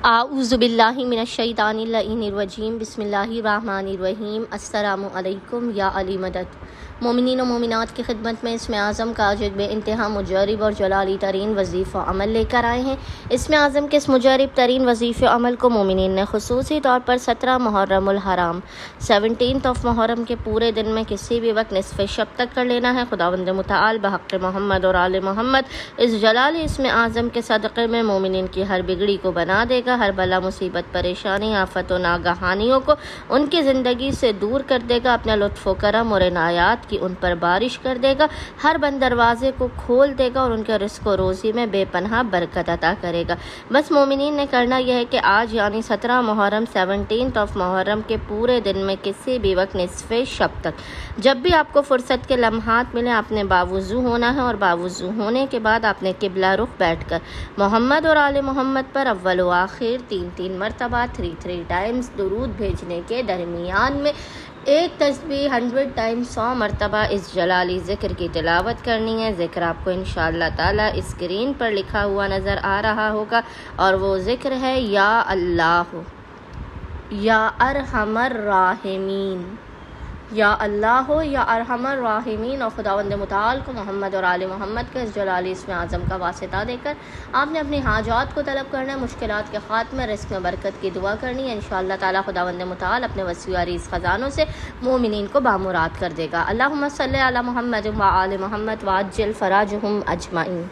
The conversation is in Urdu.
اعوذ باللہ من الشیطان اللعین الرجیم بسم اللہ الرحمن الرحیم السلام علیکم یا علی مدد۔ مومنین و مومنات کی خدمت میں اسم اعظم کا آج ایک بے انتہا مجرب اور جلالی ترین وظیفہ عمل لے کر آئے ہیں۔ اسم اعظم کے اس مجرب ترین وظیفہ عمل کو مومنین نے خصوصی طور پر 17 محرم الحرام 17 محرم کے پورے دن میں کسی بھی وقت نصف شب تک کر لینا ہے۔ خداوند متعال بحق محمد اور آل محمد اس جلالی اسم اعظم کے صدقے میں مومنین کی ہر بگڑی کو بنا دے گا، ہر بلا مصیبت پریشانی آفت و ناگہانیوں کو ان کی زندگی سے دور کر دے گا، اپنا لطف و کرم اور عنایات کی ان پر بارش کر دے گا، ہر بند دروازے کو کھول دے گا اور ان کے رزق و روزی میں بے پناہ برکت عطا کرے گا۔ بس مومنین نے کرنا یہ ہے کہ آج یعنی 17 محرم 17 محرم کے پورے دن میں کسی بھی وقت نصف شب تک جب بھی آپ کو فرصت کے لمحات ملے آپ نے باوضو ہونا ہے، اور باوضو ہونے کے بعد آپ نے قبلہ رخ بیٹھ کر محمد اور آل محمد پر اول و آخر 3 مرتبہ 3 ٹائمز درود بھیجنے کے درمیان میں ایک تسبیح 100 ٹائمز 100 مرتبہ اس جلالی ذکر کی تلاوت کرنی ہے۔ ذکر آپ کو انشاءاللہ تعالی اسکرین پر لکھا ہوا نظر آ رہا ہوگا، اور وہ ذکر ہے یا اللہ یا ارحم الراحمین، یا اللہ یا ارحم الراحمین۔ اور خداوند متعال کو محمد اور آل محمد کے اس جلالی اسم اعظم کا واسطہ دے کر آپ نے اپنی حاجات کو طلب کرنا ہے، مشکلات کے خاتمے، رزق میں برکت کی دعا کرنی ہے۔ انشاءاللہ تعالی خداوند متعال اپنے وسیع عریض خزانوں سے مومنین کو بامراد کر دے گا۔ اللہم صلی علی محمد و آل محمد وعجل فراجہم اجمعین۔